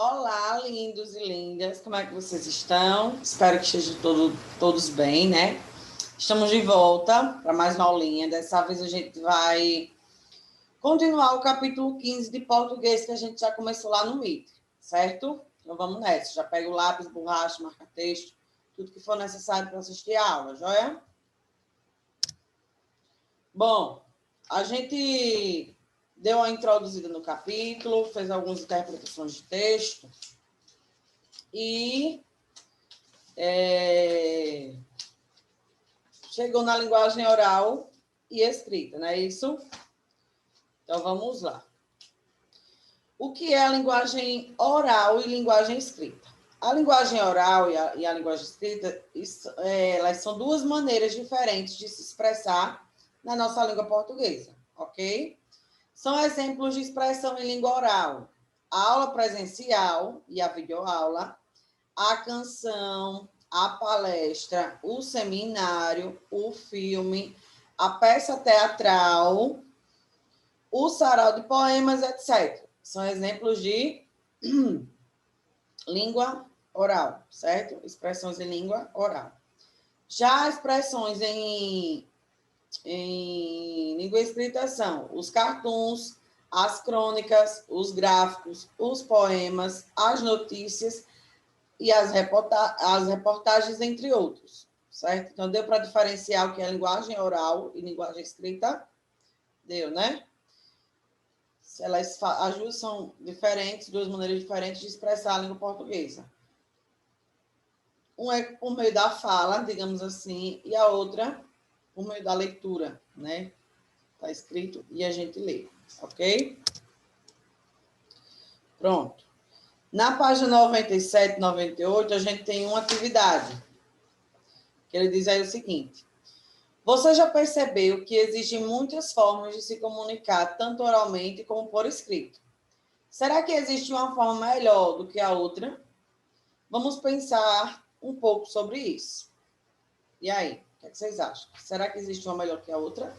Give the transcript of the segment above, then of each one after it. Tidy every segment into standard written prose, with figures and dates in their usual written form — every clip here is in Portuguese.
Olá, lindos e lindas, como é que vocês estão? Espero que estejam todos bem, né? Estamos de volta para mais uma aulinha. Dessa vez a gente vai continuar o capítulo 15 de português que a gente já começou lá no Meet, certo? Então vamos nessa. Já pega o lápis, borracha, marca texto, tudo que for necessário para assistir a aula, joia? Bom, a gente deu uma introduzida no capítulo, fez algumas interpretações de texto e chegou na linguagem oral e escrita, não é isso? Então, vamos lá. O que é a linguagem oral e linguagem escrita? A linguagem oral e a linguagem escrita, elas são duas maneiras diferentes de se expressar na nossa língua portuguesa, ok? São exemplos de expressão em língua oral. A aula presencial e a videoaula, a canção, a palestra, o seminário, o filme, a peça teatral, o sarau de poemas, etc. São exemplos de língua oral, certo? Expressões em língua oral. Já expressões em língua escrita são os cartoons, as crônicas, os gráficos, os poemas, as notícias e as reportagens, entre outros, certo? Então, deu para diferenciar o que é linguagem oral e linguagem escrita? Deu, né? As duas são diferentes, duas maneiras diferentes de expressar a língua portuguesa. Uma é por meio da fala, digamos assim, e a outra por meio da leitura, né? Está escrito e a gente lê, ok? Pronto. Na página 97, 98, a gente tem uma atividade, que ele diz aí o seguinte: você já percebeu que existem muitas formas de se comunicar, tanto oralmente como por escrito? Será que existe uma forma melhor do que a outra? Vamos pensar um pouco sobre isso. E aí, o que é que vocês acham? Será que existe uma melhor que a outra?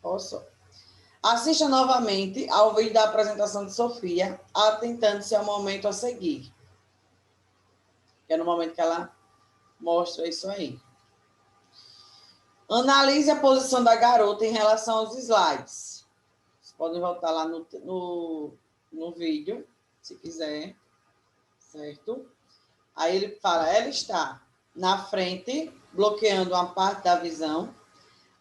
Posso? Assista novamente ao vídeo da apresentação de Sofia, atentando-se ao momento a seguir. Que é no momento que ela mostra isso aí. Analise a posição da garota em relação aos slides. Vocês podem voltar lá no vídeo, se quiser, certo? Aí ele fala, ela está na frente, bloqueando uma parte da visão,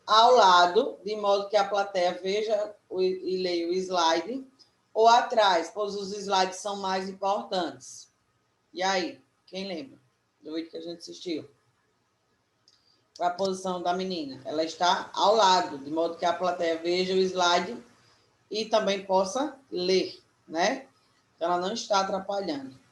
ao lado, de modo que a plateia veja e leia o slide, ou atrás, pois os slides são mais importantes. E aí, quem lembra do vídeo que a gente assistiu? Qual é a posição da menina? Ela está ao lado, de modo que a plateia veja o slide e também possa ler, né? Então, ela não está atrapalhando.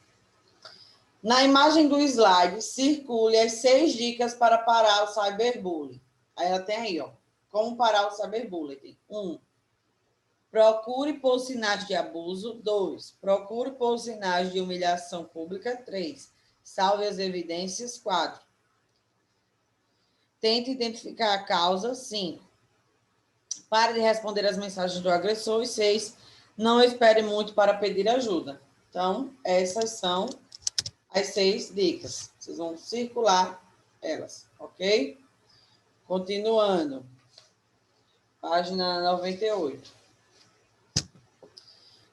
Na imagem do slide, circule as 6 dicas para parar o cyberbullying. Aí ela tem aí, ó. Como parar o cyberbullying? 1. Procure por sinais de abuso. 2. Procure por sinais de humilhação pública. 3. Salve as evidências. 4. Tente identificar a causa. 5. Pare de responder as mensagens do agressor. E 6. Não espere muito para pedir ajuda. Então, essas são as 6 dicas. Vocês vão circular elas, ok? Continuando. Página 98.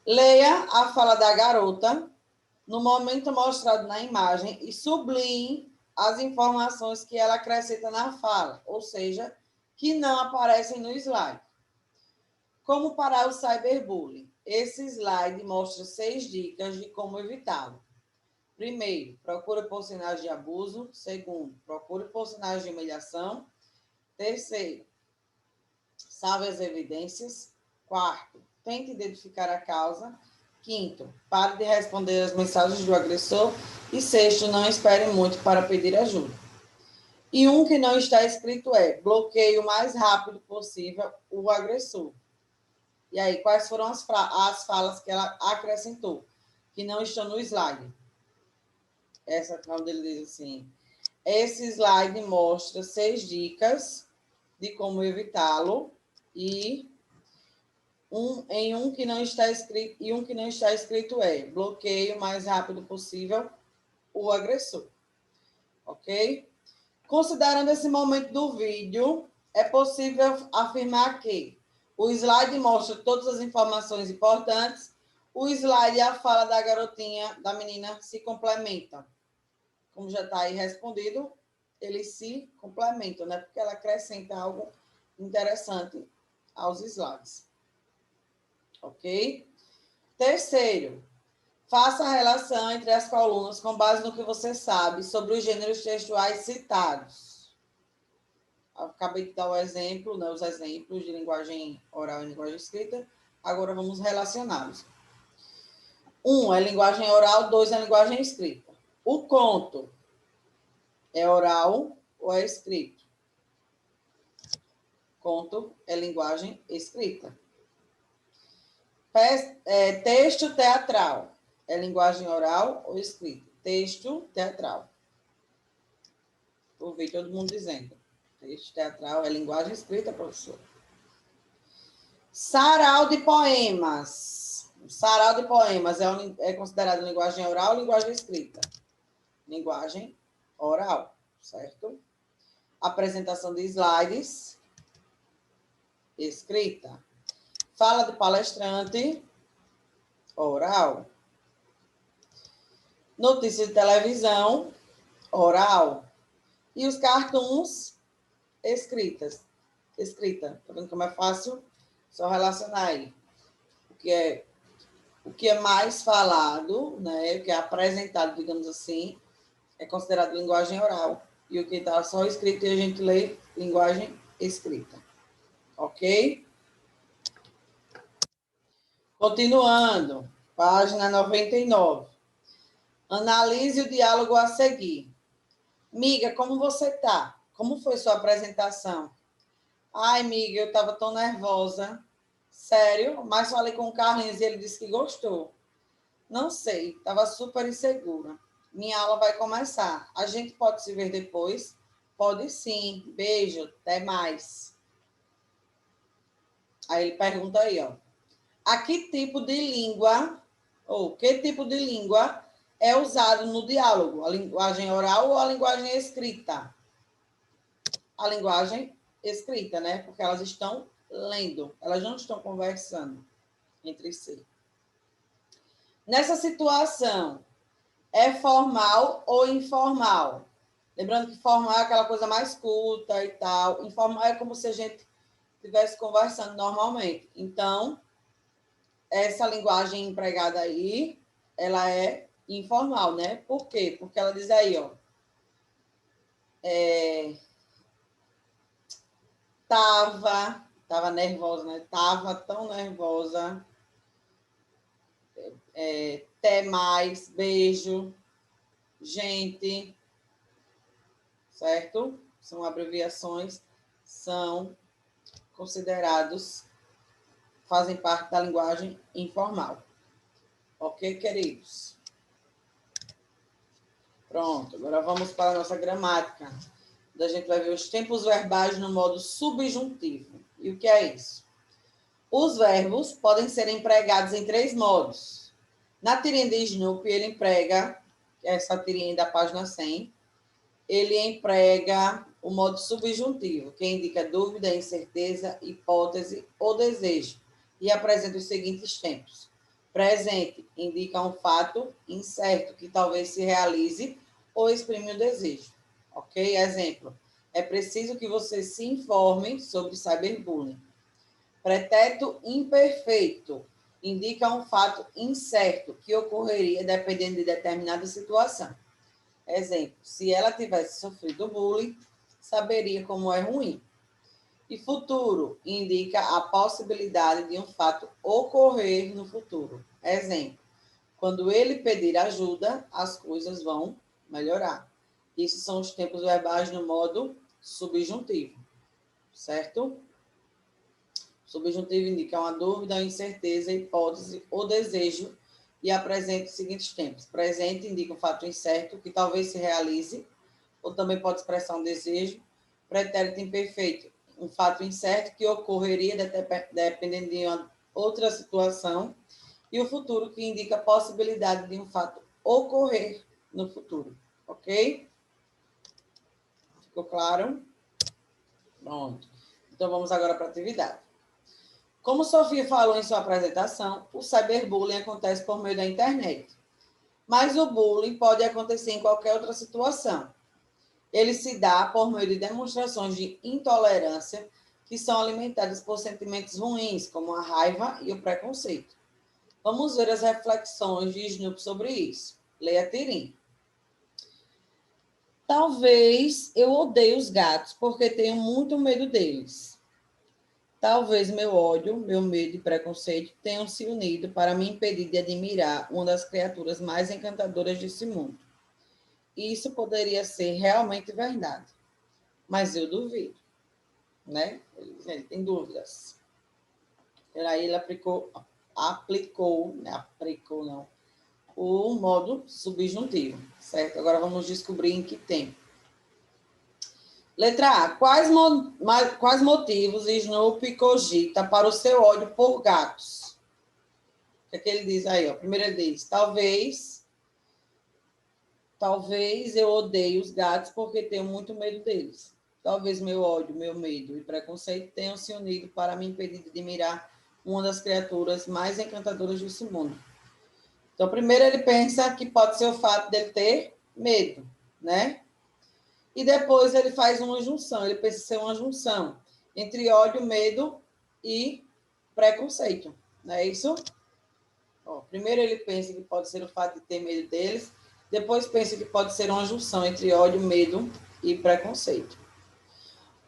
Leia a fala da garota no momento mostrado na imagem e sublinhe as informações que ela acrescenta na fala, ou seja, que não aparecem no slide. Como parar o cyberbullying? Esse slide mostra 6 dicas de como evitá-lo. Primeiro, procure por sinais de abuso. Segundo, procure por sinais de humilhação. Terceiro, salve as evidências. Quarto, tente identificar a causa. Quinto, pare de responder as mensagens do agressor. E sexto, não espere muito para pedir ajuda. E um que não está escrito é: bloqueie o mais rápido possível o agressor. E aí, quais foram as falas que ela acrescentou, que não estão no slide? Essa, quando ele diz assim: esse slide mostra 6 dicas de como evitá-lo e Em um que não está escrito, e um que não está escrito é: bloqueie o mais rápido possível o agressor. Ok? Considerando esse momento do vídeo, é possível afirmar que o slide mostra todas as informações importantes, o slide e a fala da garotinha, da menina, se complementam. Como já está aí respondido, eles se complementam, né? Porque ela acrescenta algo interessante aos slides. Ok? Terceiro, faça a relação entre as colunas com base no que você sabe sobre os gêneros textuais citados. Eu acabei de dar o exemplo, né, os exemplos de linguagem oral e linguagem escrita. Agora vamos relacioná-los. 1 é linguagem oral, 2 é linguagem escrita. O conto é oral ou é escrito? Conto é linguagem escrita. Texto teatral é linguagem oral ou escrita? Texto teatral. Ouvi todo mundo dizendo. Texto teatral é linguagem escrita, professor. Sarau de poemas. Sarau de poemas é considerado linguagem oral ou linguagem escrita? Linguagem oral, certo? Apresentação de slides, escrita. Fala do palestrante, oral. Notícia de televisão, oral. E os cartoons, escrita. Tá vendo como é fácil? Só relacionar aí. O que é mais falado, né? O que é apresentado, digamos assim, é considerado linguagem oral. E o que está só escrito e a gente lê, linguagem escrita. Ok? Continuando, página 99. Analise o diálogo a seguir. Miga, como você está? Como foi sua apresentação? Ai, miga, eu estava tão nervosa. Sério? Mas falei com o Carlinhos e ele disse que gostou. Não sei, estava super insegura. Minha aula vai começar. A gente pode se ver depois? Pode sim. Beijo, até mais. Aí ele pergunta aí, ó. A que tipo de língua, ou que tipo de língua é usado no diálogo? A linguagem oral ou a linguagem escrita? A linguagem escrita, né? Porque elas estão lendo, elas não estão conversando entre si. Nessa situação, é formal ou informal? Lembrando que formal é aquela coisa mais culta e tal. Informal é como se a gente estivesse conversando normalmente. Então, essa linguagem empregada aí, ela é informal, né? Por quê? Porque ela diz aí, ó. Tava nervosa, né? Tava tão nervosa. Até mais, beijo, gente, certo? São abreviações, são considerados, fazem parte da linguagem informal. Ok, queridos? Pronto, agora vamos para a nossa gramática. A gente vai ver os tempos verbais no modo subjuntivo. E o que é isso? Os verbos podem ser empregados em 3 modos. Na tirinha de Snoopy, ele emprega, essa tirinha da página 100, ele emprega o modo subjuntivo, que indica dúvida, incerteza, hipótese ou desejo, e apresenta os seguintes tempos. Presente indica um fato incerto que talvez se realize ou exprime o desejo. Ok? Exemplo. É preciso que você se informe sobre cyberbullying. Pretérito imperfeito indica um fato incerto que ocorreria dependendo de determinada situação. Exemplo, se ela tivesse sofrido bullying, saberia como é ruim. E futuro indica a possibilidade de um fato ocorrer no futuro. Exemplo, quando ele pedir ajuda, as coisas vão melhorar. Isso são os tempos verbais no modo subjuntivo, certo? Subjuntivo indica uma dúvida, uma incerteza, hipótese ou desejo e apresenta os seguintes tempos. Presente indica um fato incerto que talvez se realize, ou também pode expressar um desejo. Pretérito imperfeito, um fato incerto que ocorreria dependendo outra situação, e o futuro, que indica a possibilidade de um fato ocorrer no futuro. Ok? Ficou claro? Pronto. Então, vamos agora para a atividade. Como Sofia falou em sua apresentação, o cyberbullying acontece por meio da internet. Mas o bullying pode acontecer em qualquer outra situação. Ele se dá por meio de demonstrações de intolerância que são alimentadas por sentimentos ruins, como a raiva e o preconceito. Vamos ver as reflexões de Snoop sobre isso. Leia Tirim. Talvez eu odeie os gatos porque tenho muito medo deles. Talvez meu ódio, meu medo e preconceito tenham se unido para me impedir de admirar uma das criaturas mais encantadoras desse mundo. Isso poderia ser realmente verdade, mas eu duvido, né? Ele tem dúvidas. Aí ele aplicou não, o modo subjuntivo, certo? Agora vamos descobrir em que tempo. Letra A. Quais motivos Snoopy cogita para o seu ódio por gatos? O que é que ele diz aí? Ó? Primeiro ele diz, talvez eu odeie os gatos porque tenho muito medo deles. Talvez meu ódio, meu medo e preconceito tenham se unido para me impedir de admirar uma das criaturas mais encantadoras desse mundo. Então, primeiro ele pensa que pode ser o fato dele ter medo, né? E depois ele faz uma junção, ele pensa ser uma junção entre ódio, medo e preconceito, não é isso? Ó, primeiro ele pensa que pode ser o fato de ter medo deles, depois pensa que pode ser uma junção entre ódio, medo e preconceito.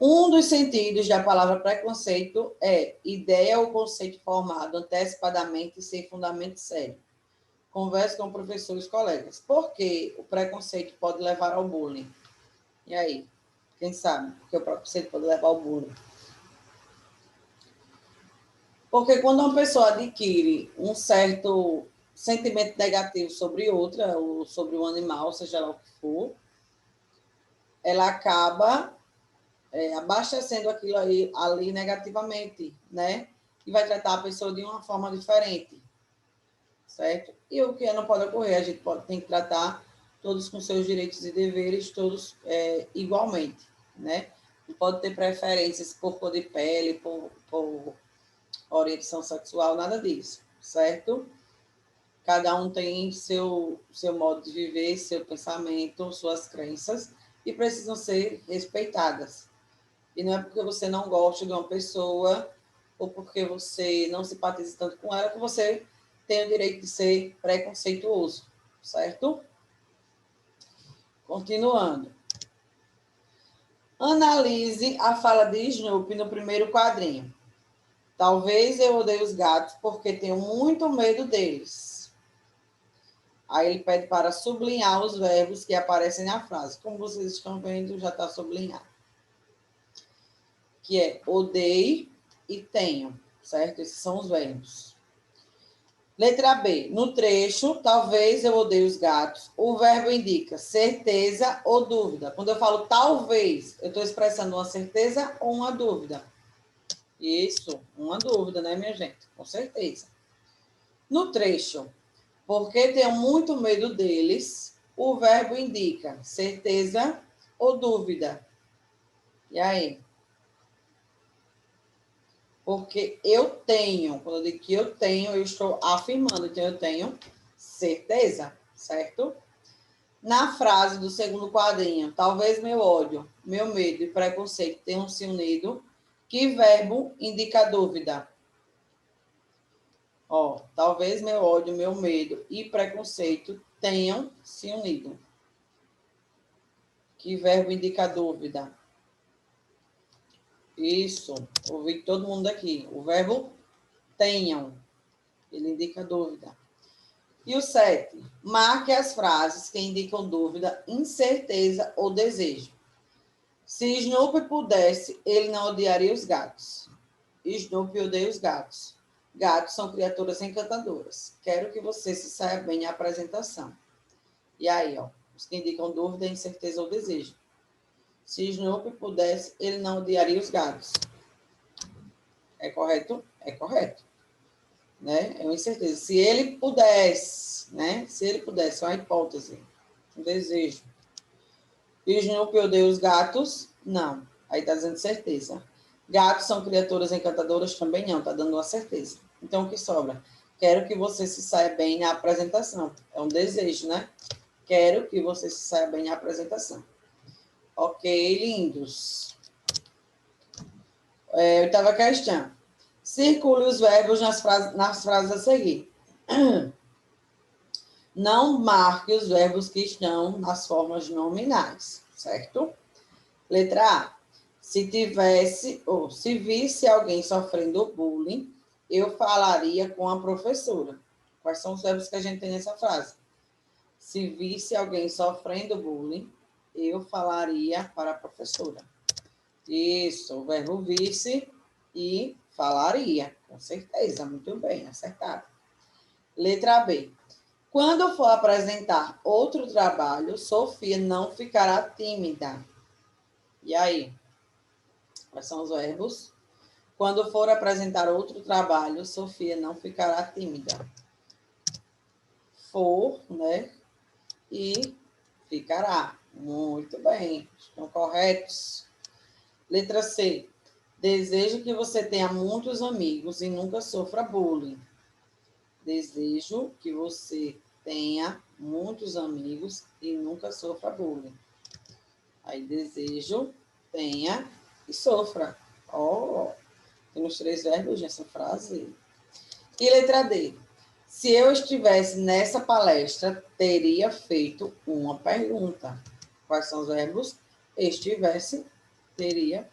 Um dos sentidos da palavra preconceito é ideia ou conceito formado antecipadamente e sem fundamento sério. Converse com professores e colegas. Por que o preconceito pode levar ao bullying? E aí? Quem sabe? Porque o preconceito pode levar ao bullying. Porque quando uma pessoa adquire um certo sentimento negativo sobre outra, ou sobre o animal, seja lá o que for, ela acaba abastecendo aquilo ali negativamente, né? E vai tratar a pessoa de uma forma diferente, certo? E o que não pode ocorrer, a gente tem que tratar todos com seus direitos e deveres, todos igualmente, né? Não pode ter preferências por cor de pele, por orientação sexual, nada disso, certo? Cada um tem seu modo de viver, seu pensamento, suas crenças, e precisam ser respeitadas. E não é porque você não gosta de uma pessoa ou porque você não simpatiza tanto com ela que você tem o direito de ser preconceituoso, certo? Continuando. Analise a fala de Snoopy no primeiro quadrinho. Talvez eu odeie os gatos porque tenho muito medo deles. Aí ele pede para sublinhar os verbos que aparecem na frase. Como vocês estão vendo, já está sublinhado. Que é odeie e tenho, certo? Esses são os verbos. Letra B. No trecho, talvez eu odeie os gatos. O verbo indica certeza ou dúvida. Quando eu falo talvez, eu estou expressando uma certeza ou uma dúvida. Isso, uma dúvida, né, minha gente? Com certeza. No trecho, porque tenho muito medo deles, o verbo indica certeza ou dúvida. E aí? Porque eu tenho, quando eu digo que eu tenho, eu estou afirmando, então eu tenho certeza, certo? Na frase do segundo quadrinho, talvez meu ódio, meu medo e preconceito tenham se unido, que verbo indica dúvida? Ó, talvez meu ódio, meu medo e preconceito tenham se unido. Que verbo indica dúvida? Isso, ouvi todo mundo aqui. O verbo tenham, ele indica dúvida. E o 7, marque as frases que indicam dúvida, incerteza ou desejo. Se Snoopy pudesse, ele não odiaria os gatos. Snoopy odeia os gatos. Gatos são criaturas encantadoras. Quero que você se saia bem na apresentação. E aí, ó, os que indicam dúvida, incerteza ou desejo. Se Snoopy pudesse, ele não odiaria os gatos. É correto? É correto. né? É uma incerteza. Se ele pudesse, né? Se ele pudesse, é uma hipótese, um desejo. E o Snoopy odeia os gatos? Não. Aí está dizendo certeza. Gatos são criaturas encantadoras? Também não, está dando uma certeza. Então, o que sobra? Quero que você se saia bem na apresentação. É um desejo, né? Quero que você se saia bem na apresentação. Ok, lindos. Oitava questão. Circule os verbos nas frases a seguir. Não marque os verbos que estão nas formas nominais, certo? Letra A. Se tivesse ou se visse alguém sofrendo bullying, eu falaria com a professora. Quais são os verbos que a gente tem nessa frase? Se visse alguém sofrendo bullying, eu falaria para a professora. Isso, o verbo visse e falaria, com certeza, muito bem, acertado. Letra B. Quando for apresentar outro trabalho, Sofia não ficará tímida. E aí? Quais são os verbos? Quando for apresentar outro trabalho, Sofia não ficará tímida. For, né? E ficará. Muito bem. Estão corretos. Letra C. Desejo que você tenha muitos amigos e nunca sofra bullying. Desejo que você tenha muitos amigos e nunca sofra bullying. Aí, desejo, tenha e sofra. Temos 3 verbos nessa frase. E letra D. Se eu estivesse nessa palestra, teria feito uma pergunta. Quais são os verbos? Estivesse, teria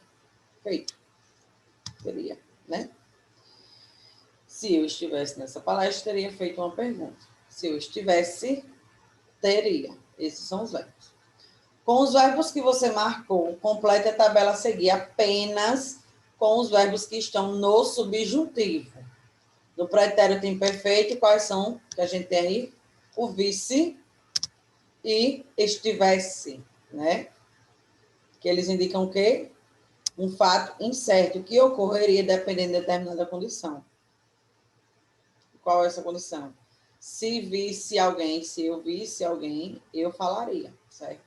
feito. Teria, né? Se eu estivesse nessa palestra, teria feito uma pergunta. Se eu estivesse, teria. Esses são os verbos. Com os verbos que você marcou, complete a tabela a seguir apenas com os verbos que estão no subjuntivo. No pretérito imperfeito, quais são que a gente tem aí? O vice e estivesse, né? Que eles indicam o quê? Um fato incerto que ocorreria dependendo de determinada condição. Qual é essa condição? Se visse alguém, se eu visse alguém, eu falaria, certo?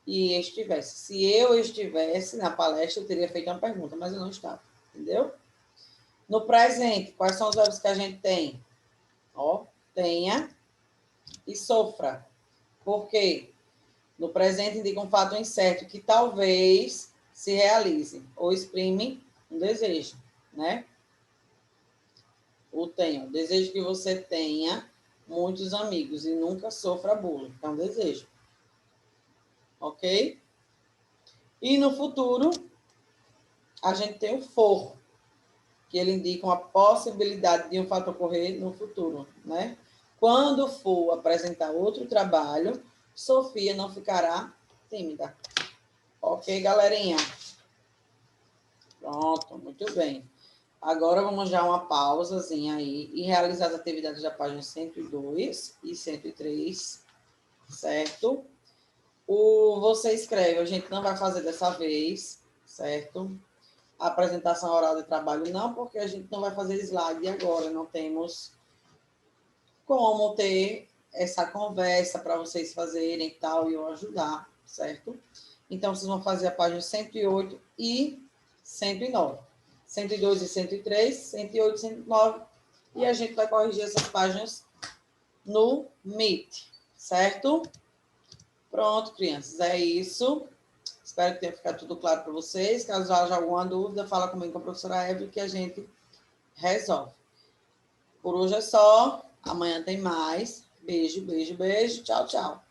E estivesse. Se eu estivesse na palestra, eu teria feito uma pergunta, mas eu não estava, entendeu? No presente, quais são os verbos que a gente tem? Tenha e sofra. Por quê? No presente indica um fato incerto que talvez se realize ou exprime um desejo, né? O tenho. Desejo que você tenha muitos amigos e nunca sofra bullying. É um desejo. Ok? E no futuro, a gente tem o for, que ele indica uma possibilidade de um fato ocorrer no futuro, né? Quando for apresentar outro trabalho, Sofia não ficará tímida. Ok, galerinha? Pronto, muito bem. Agora vamos dar uma pausazinha aí e realizar as atividades da página 102 e 103, certo? Você escreve, a gente não vai fazer dessa vez, certo? A apresentação oral de trabalho não, porque a gente não vai fazer slide agora, não temos como ter essa conversa para vocês fazerem e tal, e eu ajudar, certo? Então, vocês vão fazer a página 108 e 109. 102 e 103, 108 e 109, e a gente vai corrigir essas páginas no Meet, certo? Pronto, crianças, é isso. Espero que tenha ficado tudo claro para vocês. Caso haja alguma dúvida, fala comigo com a professora Evelyn que a gente resolve. Por hoje é só. Amanhã tem mais. Beijo, beijo, beijo. Tchau, tchau.